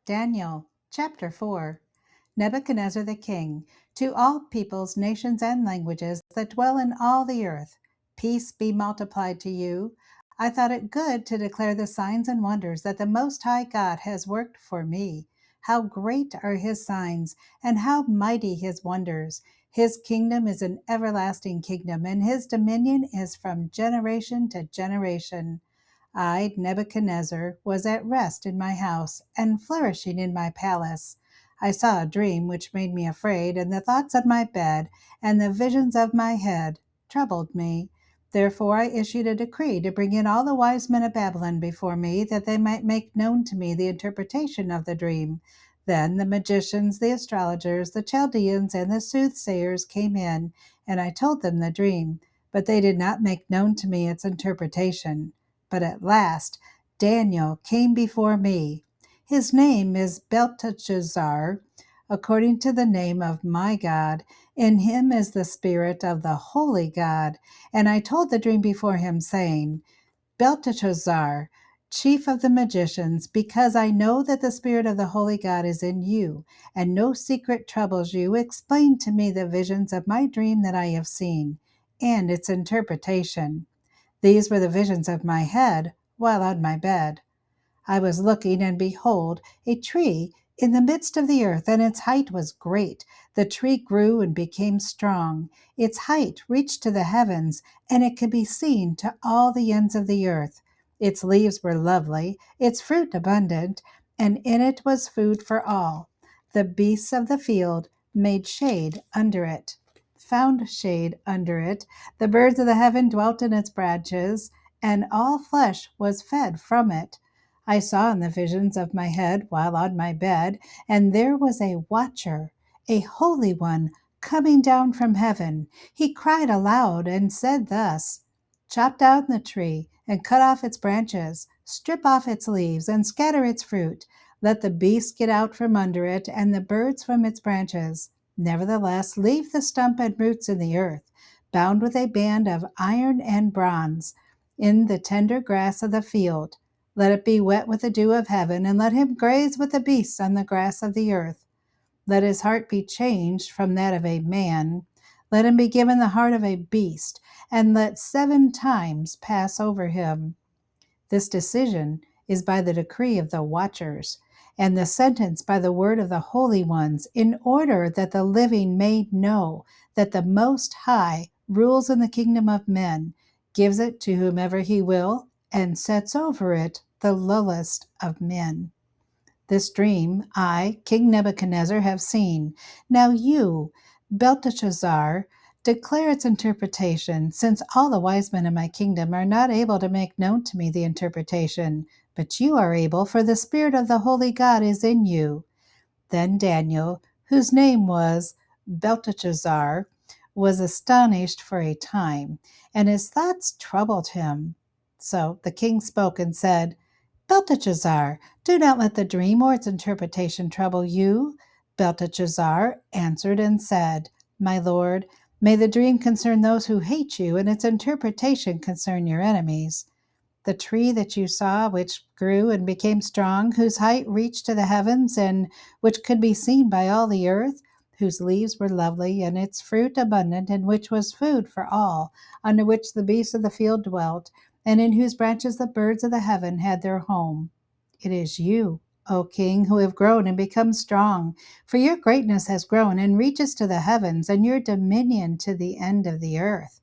Daniel, chapter 4. Nebuchadnezzar the king, to all peoples, nations, and languages that dwell in all the earth, peace be multiplied to you. I thought it good to declare the signs and wonders that the Most High God has worked for me. How great are his signs, and how mighty his wonders! His kingdom is an everlasting kingdom, and his dominion is from generation to generation. I, Nebuchadnezzar, was at rest in my house and flourishing in my palace. I saw a dream which made me afraid, and the thoughts of my bed and the visions of my head troubled me. Therefore I issued a decree to bring in all the wise men of Babylon before me, that they might make known to me the interpretation of the dream. Then the magicians, the astrologers, the Chaldeans, and the soothsayers came in, and I told them the dream, but they did not make known to me its interpretation. But at last Daniel came before me. His name is Belteshazzar, according to the name of my God. In him is the spirit of the holy God. And I told the dream before him, saying, Belteshazzar, chief of the magicians, because I know that the spirit of the holy God is in you, and no secret troubles you, explain to me the visions of my dream that I have seen, and its interpretation. These were the visions of my head while on my bed. I was looking, and behold, a tree in the midst of the earth, and its height was great. The tree grew and became strong. Its height reached to the heavens, and it could be seen to all the ends of the earth. Its leaves were lovely, its fruit abundant, and in it was food for all. The beasts of the field made shade under it, found shade under it. The birds of the heaven dwelt in its branches, and all flesh was fed from it. I saw in the visions of my head while on my bed, and there was a watcher, a holy one, coming down from heaven. He cried aloud and said thus, Chop down the tree and cut off its branches, strip off its leaves and scatter its fruit. Let the beasts get out from under it and the birds from its branches. Nevertheless, leave the stump and roots in the earth, bound with a band of iron and bronze, in the tender grass of the field. Let it be wet with the dew of heaven, and let him graze with the beasts on the grass of the earth. Let his heart be changed from that of a man. Let him be given the heart of a beast, and let 7 times pass over him. This decision is by the decree of the watchers, and the sentence by the word of the holy ones, in order that the living may know that the Most High rules in the kingdom of men, gives it to whomever he will, and sets over it the lowest of men. This dream I, King Nebuchadnezzar, have seen. Now you, Belteshazzar, declare its interpretation, since all the wise men in my kingdom are not able to make known to me the interpretation, but you are able, for the spirit of the holy God is in you. Then Daniel, whose name was Belteshazzar, was astonished for a time, and his thoughts troubled him. So the king spoke and said, Belteshazzar, do not let the dream or its interpretation trouble you. Belteshazzar answered and said, My lord, may the dream concern those who hate you, and its interpretation concern your enemies. The tree that you saw, which grew and became strong, whose height reached to the heavens, and which could be seen by all the earth, whose leaves were lovely, and its fruit abundant, and which was food for all, under which the beasts of the field dwelt, and in whose branches the birds of the heaven had their home. It is you, O king, who have grown and become strong, for your greatness has grown and reaches to the heavens, and your dominion to the end of the earth.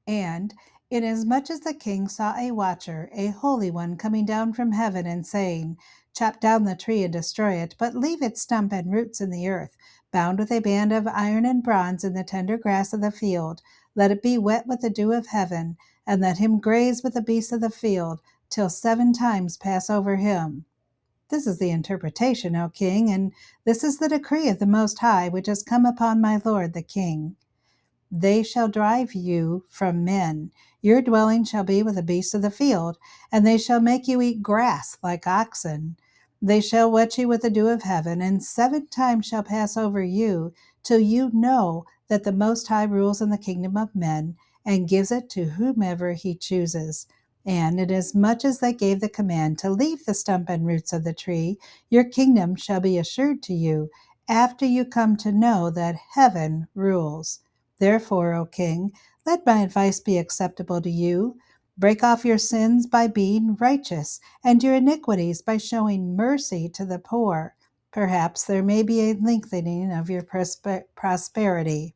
And inasmuch as the king saw a watcher, a holy one, coming down from heaven and saying, Chop down the tree and destroy it, but leave its stump and roots in the earth, bound with a band of iron and bronze in the tender grass of the field, let it be wet with the dew of heaven, and let him graze with the beasts of the field, till 7 times pass over him. This is the interpretation, O king, and this is the decree of the Most High, which has come upon my lord the king. They shall drive you from men. Your dwelling shall be with the beasts of the field, and they shall make you eat grass like oxen. They shall wet you with the dew of heaven, and 7 times shall pass over you, till you know that the Most High rules in the kingdom of men, and gives it to whomever he chooses. And inasmuch as they gave the command to leave the stump and roots of the tree, your kingdom shall be assured to you, after you come to know that heaven rules. Therefore, O king, let my advice be acceptable to you. Break off your sins by being righteous, and your iniquities by showing mercy to the poor. Perhaps there may be a lengthening of your prosperity.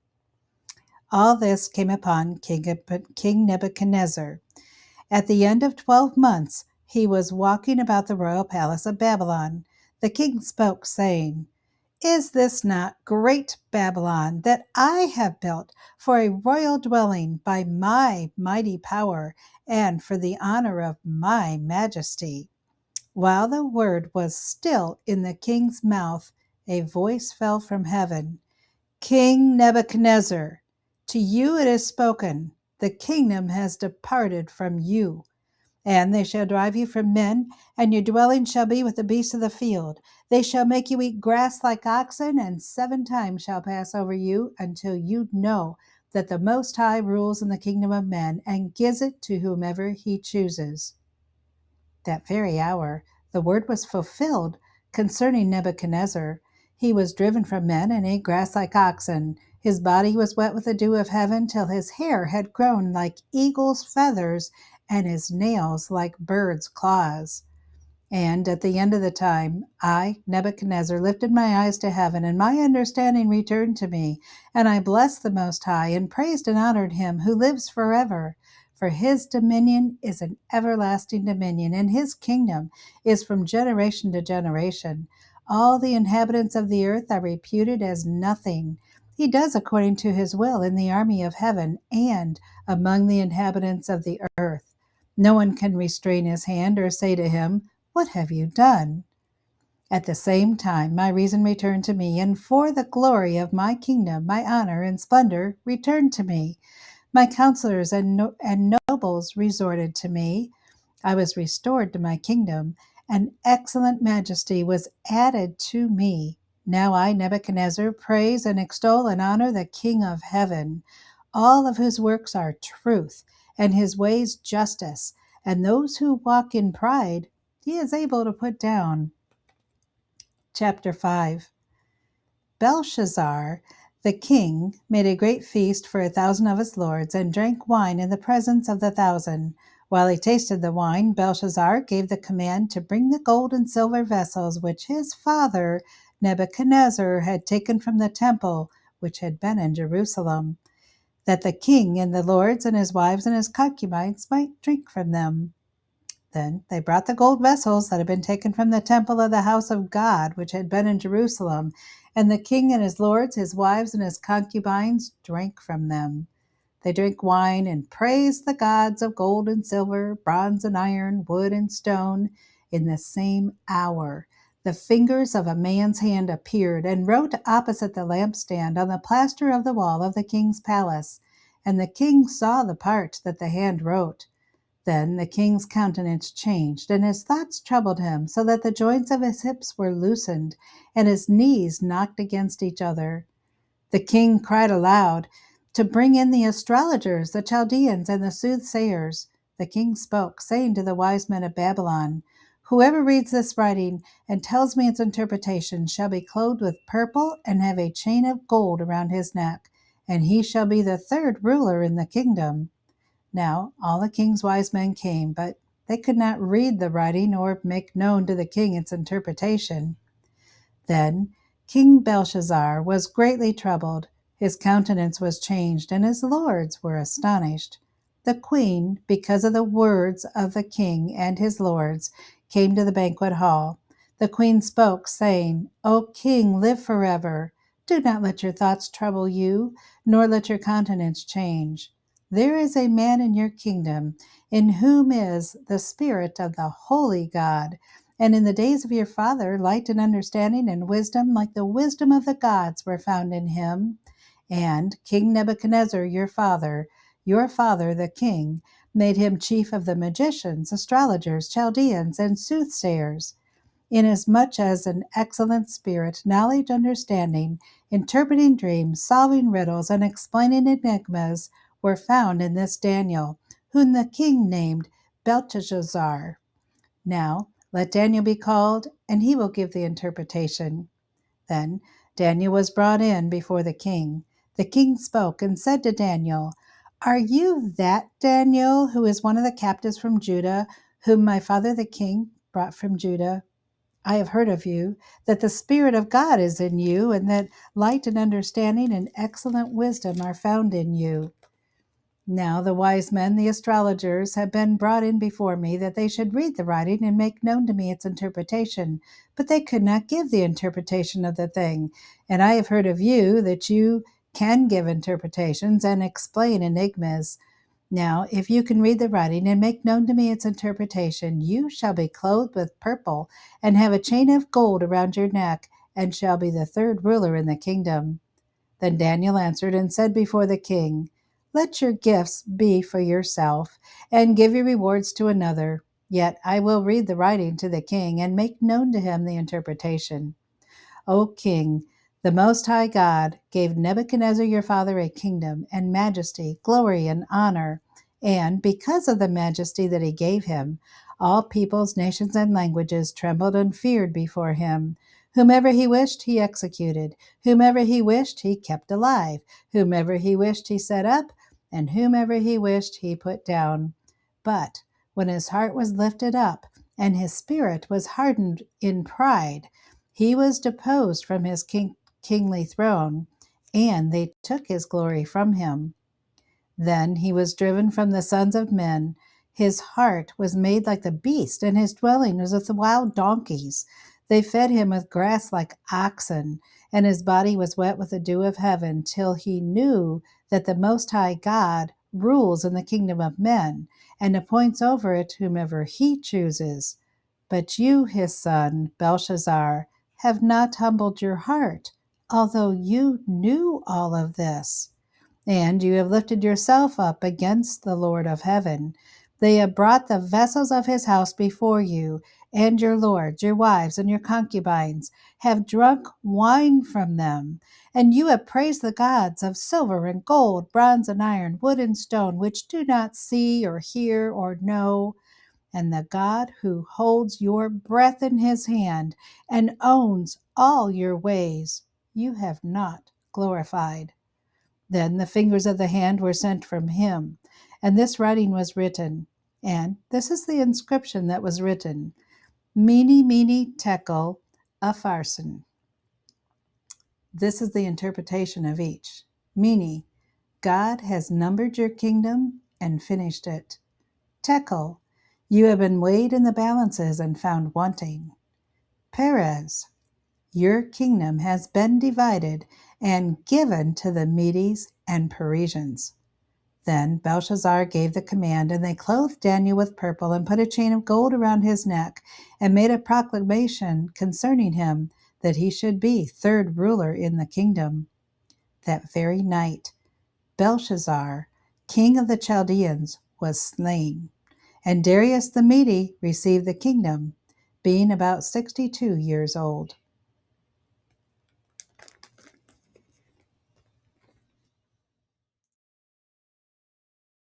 All this came upon King Nebuchadnezzar. At the end of 12 months, he was walking about the royal palace of Babylon. The king spoke, saying, "Is this not great Babylon that I have built for a royal dwelling by my mighty power and for the honor of my majesty?" While the word was still in the king's mouth, a voice fell from heaven. "King Nebuchadnezzar, to you it is spoken, the kingdom has departed from you. And they shall drive you from men, and your dwelling shall be with the beasts of the field. They shall make you eat grass like oxen, and 7 times shall pass over you, until you know that the Most High rules in the kingdom of men, and gives it to whomever he chooses." That very hour the word was fulfilled concerning Nebuchadnezzar. He was driven from men and ate grass like oxen. His body was wet with the dew of heaven till his hair had grown like eagle's feathers and his nails like birds' claws. And at the end of the time, I, Nebuchadnezzar, lifted my eyes to heaven, and my understanding returned to me. And I blessed the Most High, and praised and honored him who lives forever. For his dominion is an everlasting dominion, and his kingdom is from generation to generation. All the inhabitants of the earth are reputed as nothing. He does according to his will in the army of heaven and among the inhabitants of the earth. No one can restrain his hand or say to him, "What have you done?" At the same time, my reason returned to me, and for the glory of my kingdom, my honor and splendor returned to me. My counselors and nobles resorted to me. I was restored to my kingdom, and excellent majesty was added to me. Now I, Nebuchadnezzar, praise and extol and honor the King of heaven, all of whose works are truth, and his ways justice, and those who walk in pride he is able to put down. Chapter 5. Belshazzar, the king, made a great feast for 1,000 of his lords, and drank wine in the presence of the 1,000. While he tasted the wine, Belshazzar gave the command to bring the gold and silver vessels which his father Nebuchadnezzar had taken from the temple which had been in Jerusalem, that the king and the lords and his wives and his concubines might drink from them. Then they brought the gold vessels that had been taken from the temple of the house of God, which had been in Jerusalem, and the king and his lords, his wives, and his concubines drank from them. They drank wine and praised the gods of gold and silver, bronze and iron, wood and stone. In the same hour, the fingers of a man's hand appeared and wrote opposite the lampstand on the plaster of the wall of the king's palace. And the king saw the part that the hand wrote. Then the king's countenance changed, and his thoughts troubled him, so that the joints of his hips were loosened, and his knees knocked against each other. The king cried aloud to bring in the astrologers, the Chaldeans, and the soothsayers. The king spoke, saying to the wise men of Babylon, "Whoever reads this writing and tells me its interpretation shall be clothed with purple and have a chain of gold around his neck, and he shall be the 3rd ruler in the kingdom." Now all the king's wise men came, but they could not read the writing or make known to the king its interpretation. Then King Belshazzar was greatly troubled. His countenance was changed, and his lords were astonished. The queen, because of the words of the king and his lords, came to the banquet hall. The queen spoke, saying, "O king, live forever. Do not let your thoughts trouble you, nor let your countenance change. There is a man in your kingdom in whom is the spirit of the holy God. And in the days of your father, light and understanding and wisdom, like the wisdom of the gods, were found in him. And King Nebuchadnezzar, your father the king, made him chief of the magicians, astrologers, Chaldeans, and soothsayers. Inasmuch as an excellent spirit, knowledge, understanding, interpreting dreams, solving riddles, and explaining enigmas were found in this Daniel, whom the king named Belshazzar. Now let Daniel be called, and he will give the interpretation. Then Daniel was brought in before the king. The king spoke and said to Daniel, "Are you that Daniel who is one of the captives from Judah, whom my father the king brought from Judah? I have heard of you, that the Spirit of God is in you, and that light and understanding and excellent wisdom are found in you. Now the wise men, the astrologers, have been brought in before me, that they should read the writing and make known to me its interpretation. But they could not give the interpretation of the thing. And I have heard of you, that you can give interpretations and explain enigmas. Now, if you can read the writing and make known to me its interpretation, you shall be clothed with purple, and have a chain of gold around your neck, and shall be the third ruler in the kingdom." Then Daniel answered and said before the king, "Let your gifts be for yourself, and give your rewards to another. Yet I will read the writing to the king, and make known to him the interpretation. O king, the Most High God gave Nebuchadnezzar your father a kingdom and majesty, glory and honor. And because of the majesty that he gave him, all peoples, nations, and languages trembled and feared before him. Whomever he wished, he executed. Whomever he wished, he kept alive. Whomever he wished, he set up. And whomever he wished, he put down. But when his heart was lifted up, and his spirit was hardened in pride, he was deposed from his kingly throne, and they took his glory from him. Then he was driven from the sons of men. His heart was made like the beast, and his dwelling was with the wild donkeys. They fed him with grass like oxen, and his body was wet with the dew of heaven, till he knew that the Most High God rules in the kingdom of men, and appoints over it whomever he chooses. But you, his son, Belshazzar, have not humbled your heart, although you knew all of this. And you have lifted yourself up against the Lord of heaven. They have brought the vessels of his house before you, and your lords, your wives, and your concubines have drunk wine from them. And you have praised the gods of silver and gold, bronze and iron, wood and stone, which do not see or hear or know. And the God who holds your breath in his hand and owns all your ways, you have not glorified. Then the fingers of the hand were sent from him, and this writing was written. And this is the inscription that was written: Mene, mene, tekel, upharsin. This is the interpretation of each. Mene, God has numbered your kingdom and finished it. Tekel, you have been weighed in the balances and found wanting. Peres, your kingdom has been divided and given to the Medes and Persians. Then Belshazzar gave the command, and they clothed Daniel with purple, and put a chain of gold around his neck, and made a proclamation concerning him, that he should be third ruler in the kingdom. That very night, Belshazzar, king of the Chaldeans, was slain, and Darius the Mede received the kingdom, being about 62 years old.